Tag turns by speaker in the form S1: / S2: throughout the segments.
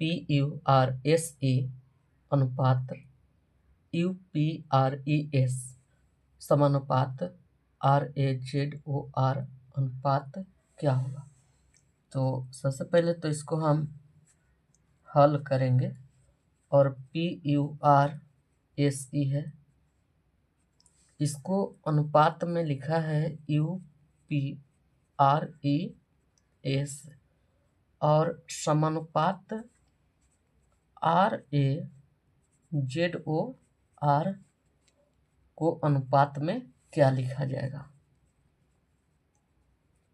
S1: PURSE अनुपात UPRES समानुपात RAZOR अनुपात क्या होगा। तो सबसे पहले तो इसको हम हल करेंगे और PURSE है, इसको अनुपात में लिखा है UPRES और समानुपात RAZOR को अनुपात में क्या लिखा जाएगा।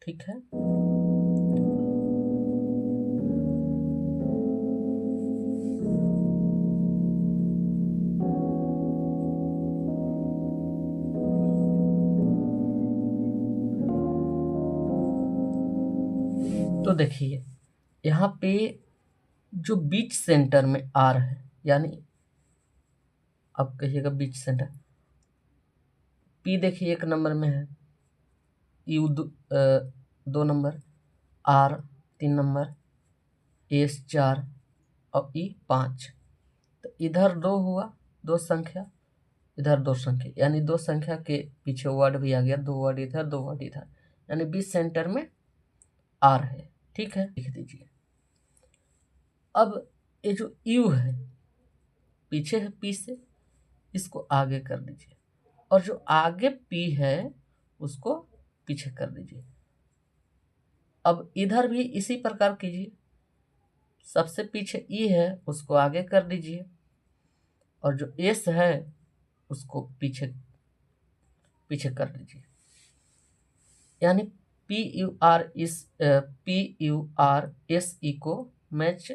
S1: ठीक है, तो देखिए यहाँ पे जो बीच सेंटर में आर है, यानी अब कहिएगा बीच सेंटर, पी देखिए 1 नंबर में है, U 2 number, R 3 number, S 4 और ई 5। तो इधर 2 हुआ, 2 संख्या, इधर 2 संख्या, यानी 2 संख्या के पीछे वर्ड भी आ गया, 2 वर्ड इधर 2 वर्ड इधर, यानी बीच सेंटर में आर है। ठीक है, लिख दीजिए। अब ये जो यू है पीछे है पी से, इसको आगे कर दीजिए, और जो आगे पी है उसको पीछे कर दीजिए। अब इधर भी इसी प्रकार कीजिए, सबसे पीछे ई है उसको आगे कर दीजिए, और जो एस है उसको पीछे पीछे कर दीजिए, यानी PURSE को मैच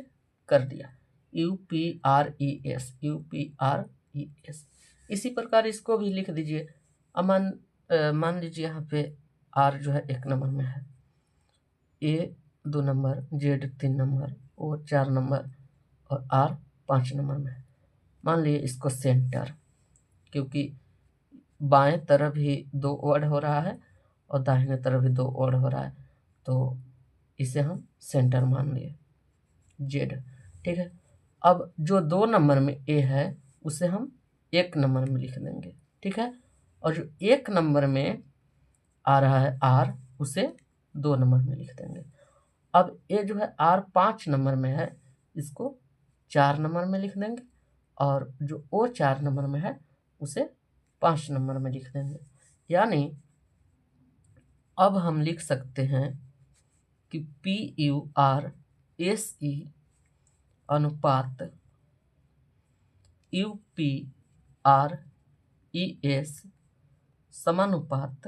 S1: कर दिया, UPRES। इसी प्रकार इसको भी लिख दीजिए। अब मान लीजिए यहाँ पे आर जो है 1 नंबर में है, ए 2 नंबर, जेड 3 नंबर, ओ 4 नंबर और आर 5 नंबर में है। मान लीजिए इसको सेंटर, क्योंकि बाएं तरफ ही 2 वर्ड हो रहा है और दाहिने तरफ भी 2 वर्ड हो रहा है, तो इसे हम सेंटर मान लिए, जेड। ठीक है, अब जो 2 नंबर में ए है उसे हम 1 नंबर में लिख देंगे। ठीक है, और जो 1 नंबर में आ रहा है आर उसे 2 नंबर में लिख देंगे। अब ये जो है आर 5 नंबर में है, इसको 4 नंबर में लिख देंगे, और जो ओ 4 नंबर में है उसे 5 नंबर में लिख देंगे। यानी अब हम लिख सकते हैं कि PURSE अनुपात UPRES समानुपात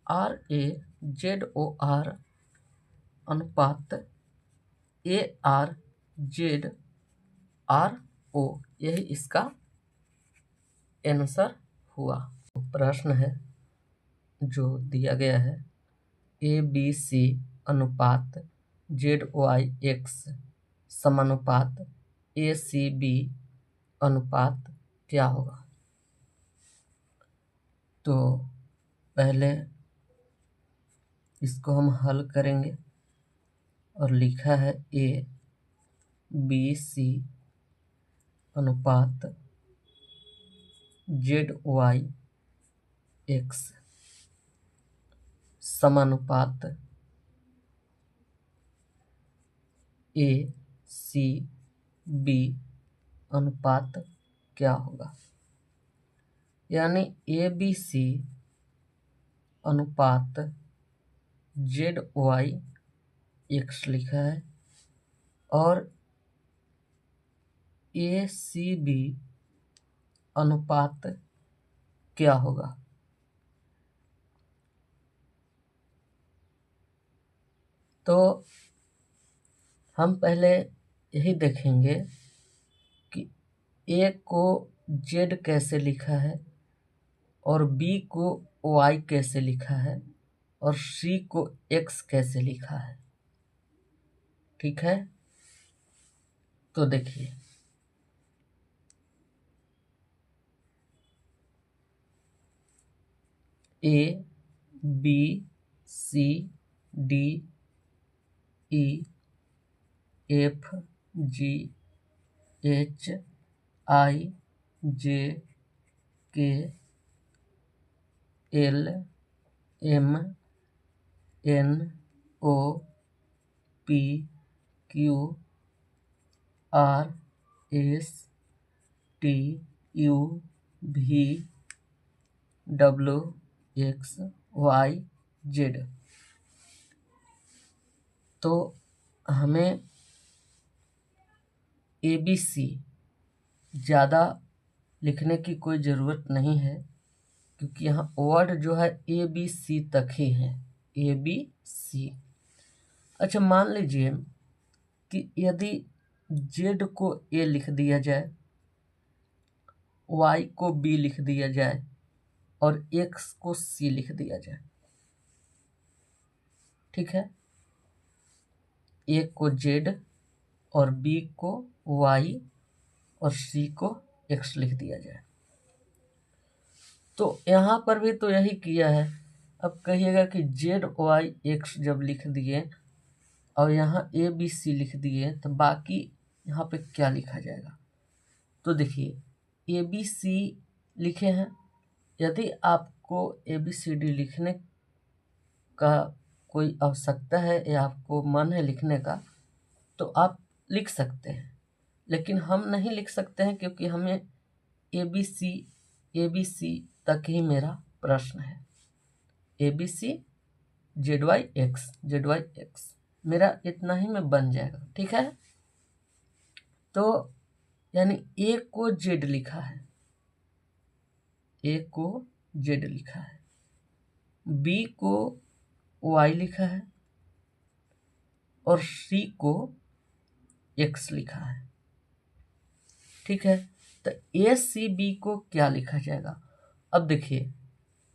S1: RAZOR अनुपात ARZRO, यही इसका आंसर हुआ। प्रश्न है जो दिया गया है, ABC अनुपात ZYX समानुपात ACB अनुपात क्या होगा। तो पहले इसको हम हल करेंगे और लिखा है ABC अनुपात ZYX समानुपात ACB अनुपात क्या होगा। यानी ABC अनुपात ZYX लिखा है और ACB अनुपात क्या होगा। तो हम पहले यही देखेंगे कि A को Z कैसे लिखा है और B को Y कैसे लिखा है और C को X कैसे लिखा है। ठीक है, तो देखिए A B C D E F G H I J K L M N O P Q R S T U V W X Y Z. तो हमें ABC ज़्यादा लिखने की कोई ज़रूरत नहीं है, क्योंकि यहाँ वर्ड जो है ABC तक ही है, ABC। अच्छा, मान लीजिए कि यदि Z को A लिख दिया जाए, Y को B लिख दिया जाए और X को C लिख दिया जाए, ठीक है, A को Z और B को Y और C को X लिख दिया जाए, तो यहाँ पर भी तो यही किया है। अब कहिएगा कि ZYX जब लिख दिए और यहाँ ABC लिख दिए तो बाकी यहाँ पे क्या लिखा जाएगा। तो देखिए ABC लिखे हैं, यदि आपको ABCD लिखने का कोई आवश्यकता है या आपको मन है लिखने का तो आप लिख सकते हैं, लेकिन हम नहीं लिख सकते हैं क्योंकि हमें ABC तक ही मेरा प्रश्न है। ABC ZYX मेरा इतना ही में बन जाएगा, ठीक है। तो यानी A को Z लिखा है, A को Z लिखा है, B को Y लिखा है और C को X लिखा है, ठीक है। तो ACB को क्या लिखा जाएगा। अब देखिए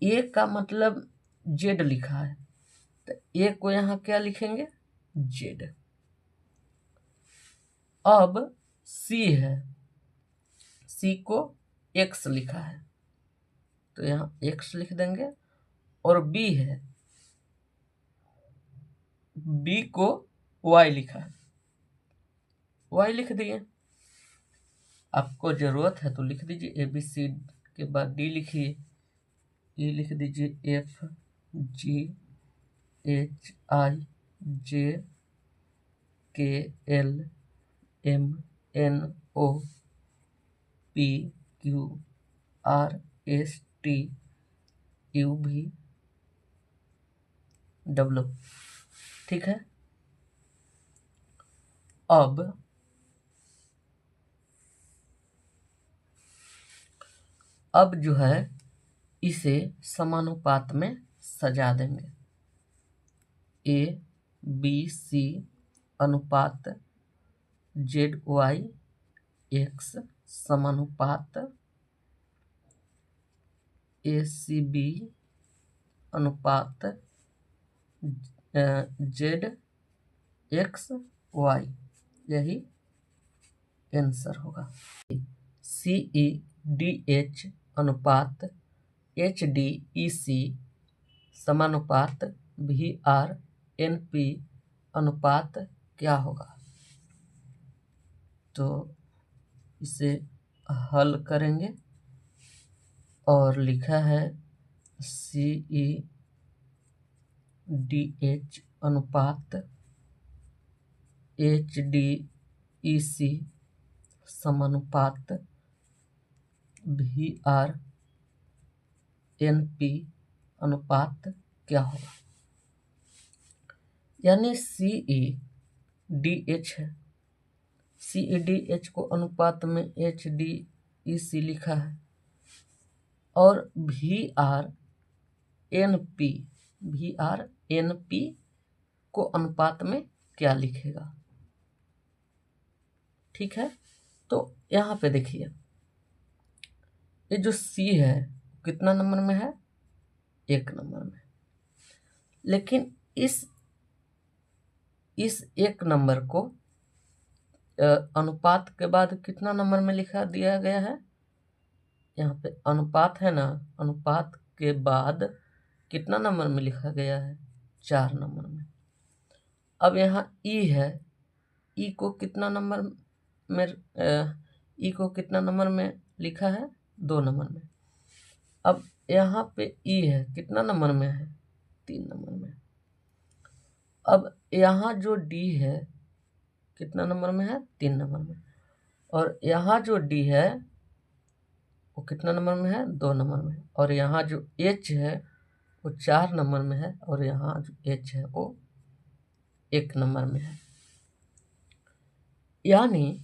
S1: A का मतलब Z लिखा है, तो A को यहाँ क्या लिखेंगे, Z। अब C है, C को X लिखा है तो यहाँ X लिख देंगे, और B है, B को Y लिखा है, Y लिख दिए। आपको ज़रूरत है तो लिख दीजिए ABC के बाद D लिखिए, E लिख दीजिए F G H I J K L M N O P Q R S T U V W, ठीक है। अब जो है इसे समानुपात में सजा देंगे। ABC अनुपात ZYX समानुपात ACB अनुपात ZXY, यही आंसर होगा। CEDH अनुपात HDEC समानुपात VRNP अनुपात क्या होगा। तो इसे हल करेंगे और लिखा है CEDH अनुपात HDEC समानुपात VRNP अनुपात क्या होगा। यानी CEDH है, CEDH को अनुपात में HDEC लिखा है, और VRNP को अनुपात में क्या लिखेगा, ठीक है। तो यहाँ पे देखिए ये जो C है कितना नंबर में है, 1 नंबर में, लेकिन इस 1 नंबर को अनुपात के बाद कितना नंबर में लिखा दिया गया है। यहाँ पे अनुपात है ना, अनुपात के बाद कितना नंबर में लिखा गया है, 4 नंबर में। अब यहाँ E है, ई को कितना नंबर में ई को कितना नंबर में लिखा है? 2 नंबर में। अब यहाँ पे ई है, कितना नंबर में है? 3 नंबर में। अब यहाँ जो डी है कितना नंबर में है? 3 नंबर में। और यहाँ जो डी है वो कितना नंबर में है? 2 नंबर में। और यहाँ जो एच है वो 4 नंबर में है, और यहाँ जो एच है वो 1 नंबर में है। यानी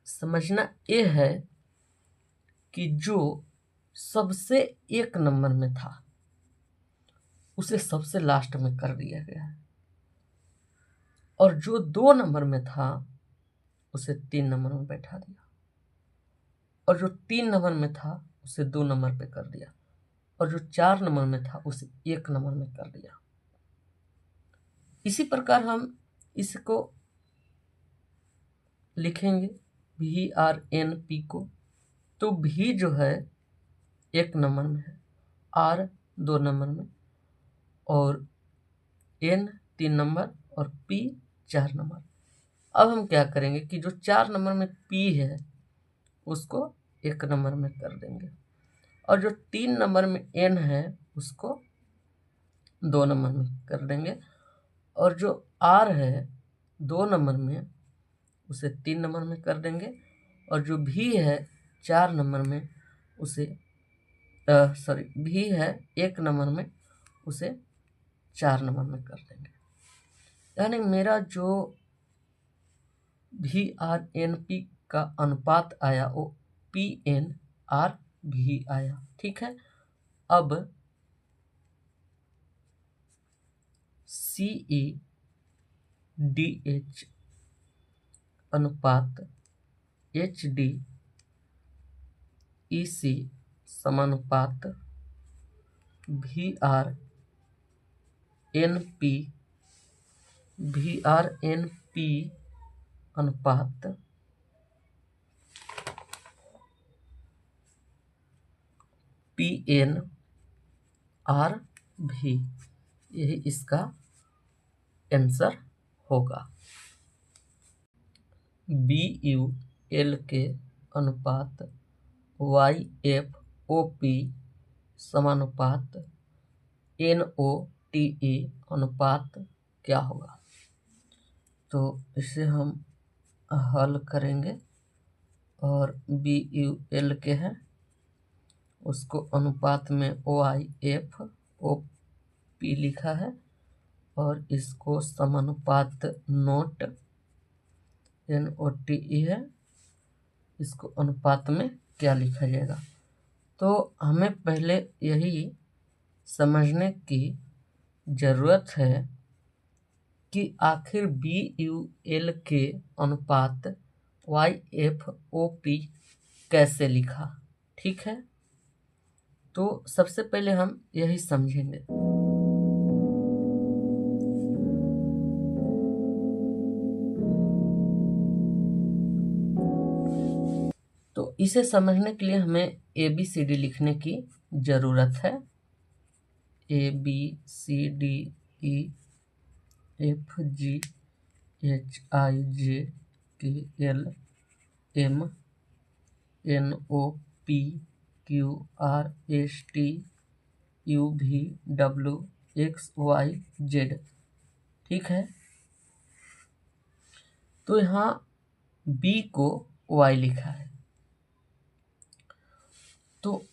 S1: समझना ये है कि जो सबसे 1 नंबर में था उसे सबसे लास्ट में कर दिया गया है, और जो 2 नंबर में था उसे 3 नंबर में बैठा दिया, और जो 3 नंबर में था उसे 2 नंबर पे कर दिया, और जो 4 नंबर में था उसे 1 नंबर में कर दिया। इसी प्रकार हम इसको लिखेंगे VRNP को। तो V जो है 1 नंबर में है, R 2 नंबर में, और N 3 नंबर, और P 4 नंबर। अब हम क्या करेंगे कि जो 4 नंबर में P है उसको 1 नंबर में कर देंगे, और जो 3 नंबर में N है उसको 2 नंबर में कर देंगे, और जो R है 2 नंबर में उसे 3 नंबर में कर देंगे, और जो V है 4 नंबर में उसे V है 1 नंबर में उसे 4 नंबर में कर देंगे। यानी मेरा जो VRNP का अनुपात आया वो PNRV आया। ठीक है। अब CEDH अनुपात HDEC समानुपात VRNP अनुपात PNRV, यही इसका आंसर होगा। BULK अनुपात YFOP समानुपात NOTE अनुपात क्या होगा? तो इसे हम हल करेंगे, और BULK है उसको अनुपात में YFOP लिखा है, और इसको समानुपात NOTE है, इसको अनुपात में क्या लिखा जाएगा? तो हमें पहले यही समझने की ज़रूरत है कि आखिर BULK अनुपात YFOP कैसे लिखा। ठीक है, तो सबसे पहले हम यही समझेंगे। तो इसे समझने के लिए हमें ABCD लिखने की ज़रूरत है। ABCDEFGHIJKLMNOPQRSTUVWXYZ। ठीक है, तो यहाँ B को Y लिखा है, तो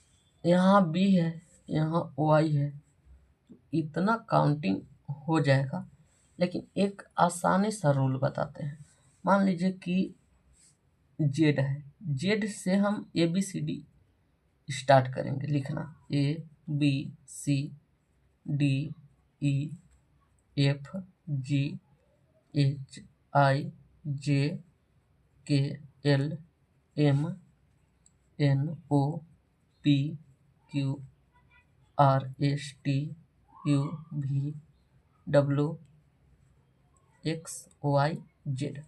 S1: यहाँ B है, यहाँ Y है, इतना काउंटिंग हो जाएगा। लेकिन एक आसानी सा रूल बताते हैं। मान लीजिए कि Z है, Z से हम ABCD स्टार्ट करेंगे लिखना, ABCDEFGHIJKLMNOPQRSTUVWXYZ।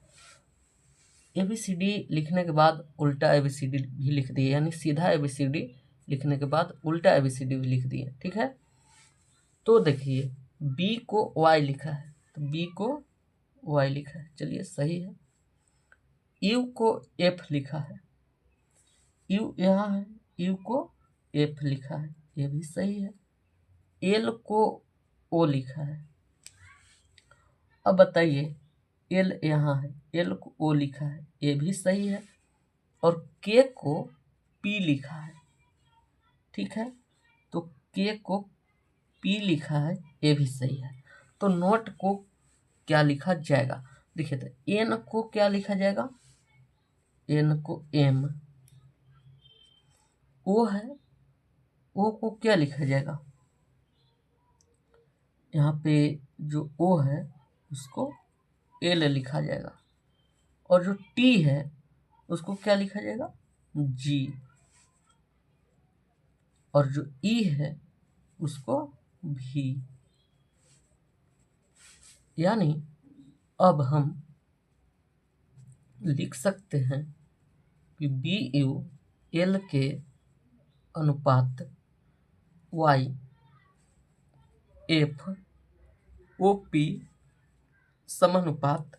S1: ABCD लिखने के बाद उल्टा ABCD भी लिख दिए, यानी सीधा ABCD लिखने के बाद उल्टा ABCD भी लिख दिए। ठीक है, तो देखिए B को Y लिखा है, तो B को वाई लिखा है, चलिए सही है। यू को एफ लिखा है, यू यहाँ है, यू को एफ लिखा है, ये भी सही है। एल को ओ लिखा है। अब बताइए, एल यहाँ है, एल को ओ लिखा है, ये भी सही है। और के को पी लिखा है, ठीक है, तो के को पी लिखा है, ये भी सही है। तो नोट को क्या लिखा जाएगा? देखिए, तो एन को क्या लिखा जाएगा? एन को एम। ओ है, ओ को क्या लिखा जाएगा? यहाँ पे जो ओ है उसको एल लिखा जाएगा। और जो टी है उसको क्या लिखा जाएगा? जी। और जो ई है उसको भी। यानी अब हम लिख सकते हैं कि बी यू एल के अनुपात वाई एफ ओ पी समानुपात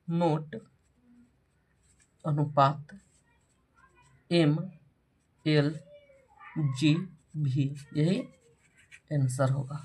S1: नोट अनुपात एम एल जी भी, यही आंसर होगा।